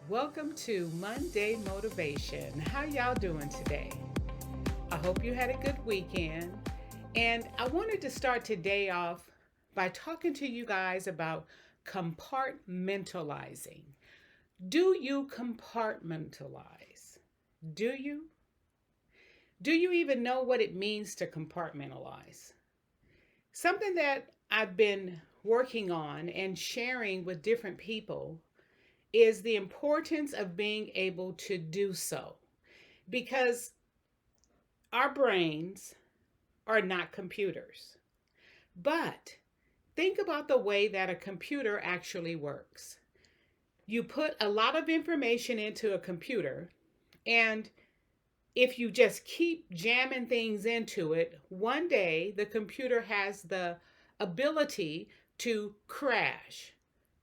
Welcome to Monday Motivation. How y'all doing today? I hope you had a good weekend. And I wanted to start today off by talking to you guys about compartmentalizing. Do you compartmentalize? Do you? Do you even know what it means to compartmentalize? Something that I've been working on and sharing with different people is the importance of being able to do so because our brains are not computers. But think about the way that a computer actually works. You put a lot of information into a computer, and if you just keep jamming things into it, one day the computer has the ability to crash.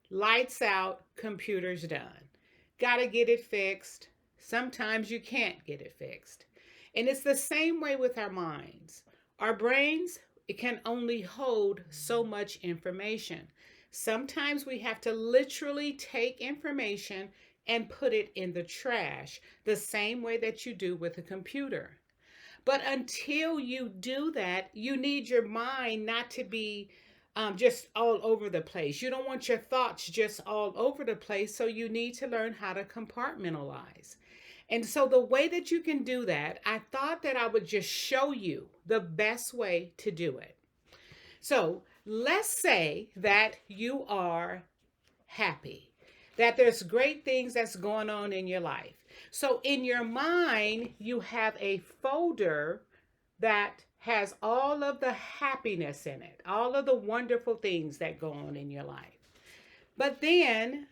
Lights out, computer's done. Gotta get it fixed. Sometimes you can't get it fixed. And it's the same way with our minds. Our brains, it can only hold so much information. Sometimes we have to literally take information and put it in the trash, the same way that you do with a computer. But until you do that, you need your mind not to be just all over the place. You don't want your thoughts just all over the place. So you need to learn how to compartmentalize. And so the way that you can do that, I thought that I would just show you the best way to do it. So let's say that you are happy, that there's great things that's going on in your life. So in your mind, you have a folder that has all of the happiness in it, all of the wonderful things that go on in your life. But then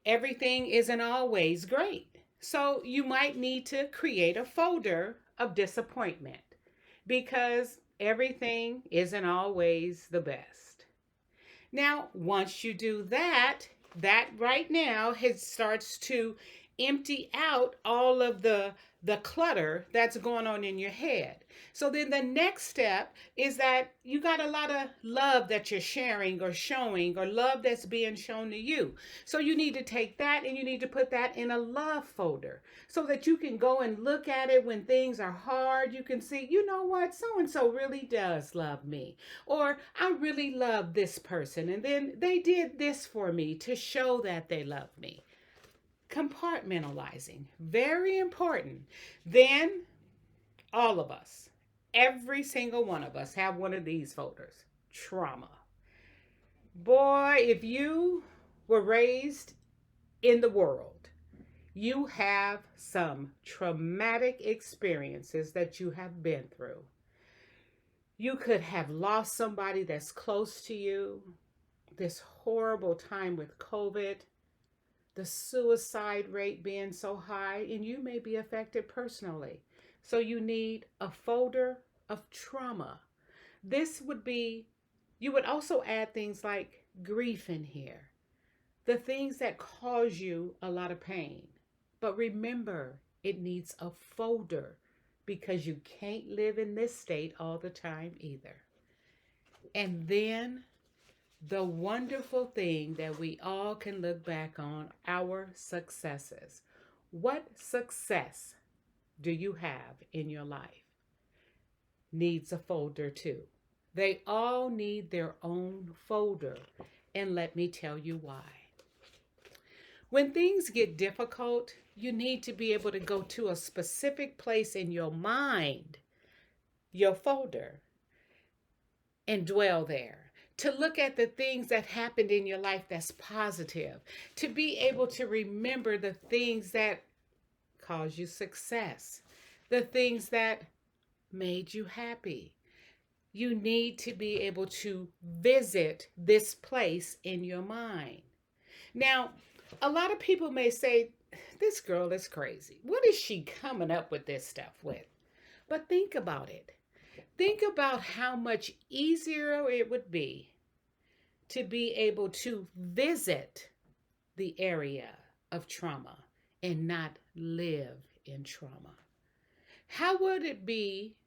everything isn't always great. So you might need to create a folder of disappointment because everything isn't always the best. Now, once you do that, that right now starts to empty out all of the clutter that's going on in your head. So then the next step is that you got a lot of love that you're sharing or showing, or love that's being shown to you. So you need to take that and you need to put that in a love folder so that you can go and look at it when things are hard. You can see, you know what, so and so really does love me, or I really love this person and then they did this for me to show that they love me. Compartmentalizing, very important. Then all of us, every single one of us, have one of these folders. Trauma. Boy, if you were raised in the world, you have some traumatic experiences that you have been through. You could have lost somebody that's close to you, this horrible time with COVID, the suicide rate being so high, and you may be affected personally. So you need a folder of trauma. This would be, you would also add things like grief in here, the things that cause you a lot of pain. But remember, it needs a folder because you can't live in this state all the time either. And then the wonderful thing that we all can look back on, our successes. What success do you have in your life? Needs a folder too. They all need their own folder. And let me tell you why. When things get difficult, you need to be able to go to a specific place in your mind, your folder, and dwell there. To look at the things that happened in your life that's positive, to be able to remember the things that caused you success, the things that made you happy. You need to be able to visit this place in your mind. Now, a lot of people may say, this girl is crazy. What is she coming up with this stuff with? But think about it. Think about how much easier it would be to be able to visit the area of trauma and not live in trauma. How would it be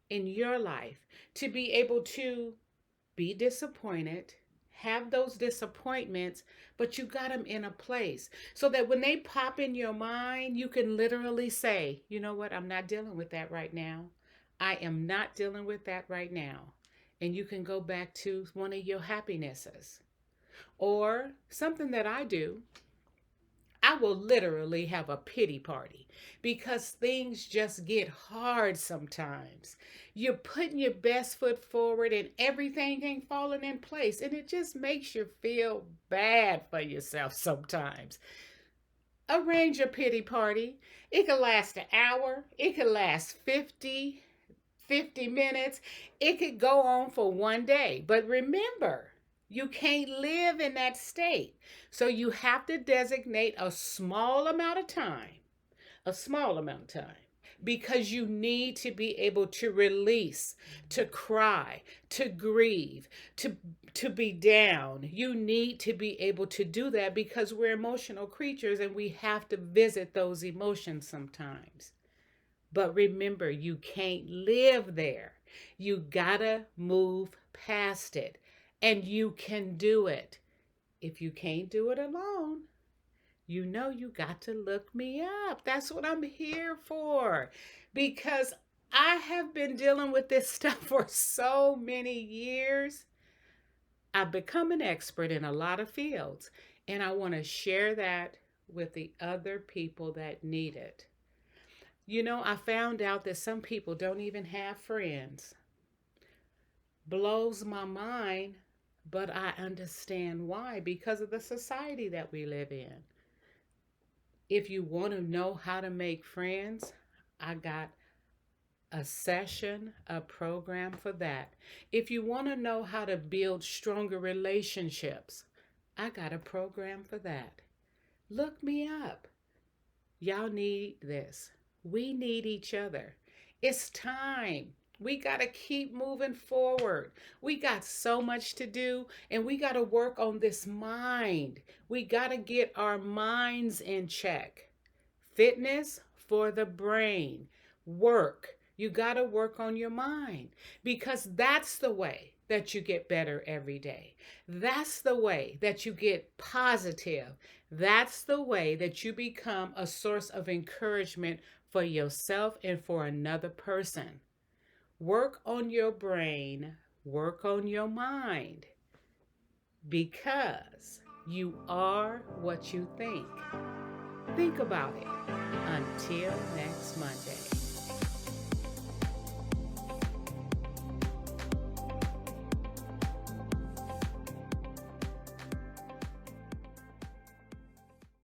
in your life to be able to be disappointed, have those disappointments, but you got them in a place so that when they pop in your mind, you can literally say, you know what, I'm not dealing with that right now. I am not dealing with that right now. And you can go back to one of your happinesses. Or something that I do, I will literally have a pity party because things just get hard sometimes. You're putting your best foot forward and everything ain't falling in place, and it just makes you feel bad for yourself sometimes. Arrange a pity party. It could last an hour, it could last 50 minutes, it could go on for one day. But remember, you can't live in that state. So you have to designate a small amount of time, a small amount of time, because you need to be able to release, to cry, to grieve, to be down. You need to be able to do that because we're emotional creatures and we have to visit those emotions sometimes. But remember, you can't live there. You gotta move past it. And you can do it. If you can't do it alone, you know you got to look me up. That's what I'm here for. Because I have been dealing with this stuff for so many years. I've become an expert in a lot of fields. And I want to share that with the other people that need it. You know, I found out that some people don't even have friends. Blows my mind, but I understand why because of the society that we live in. If you want to know how to make friends, I got a session, a program for that. If you want to know how to build stronger relationships, I got a program for that. Look me up. Y'all need this. We need each other. It's time. We got to keep moving forward. We got so much to do, and we got to work on this mind. We got to get our minds in check. Fitness for the brain. Work. You got to work on your mind because that's the way that you get better every day. That's the way that you get positive. That's the way that you become a source of encouragement for yourself and for another person. Work on your brain, work on your mind, because you are what you think. Think about it. Until next Monday.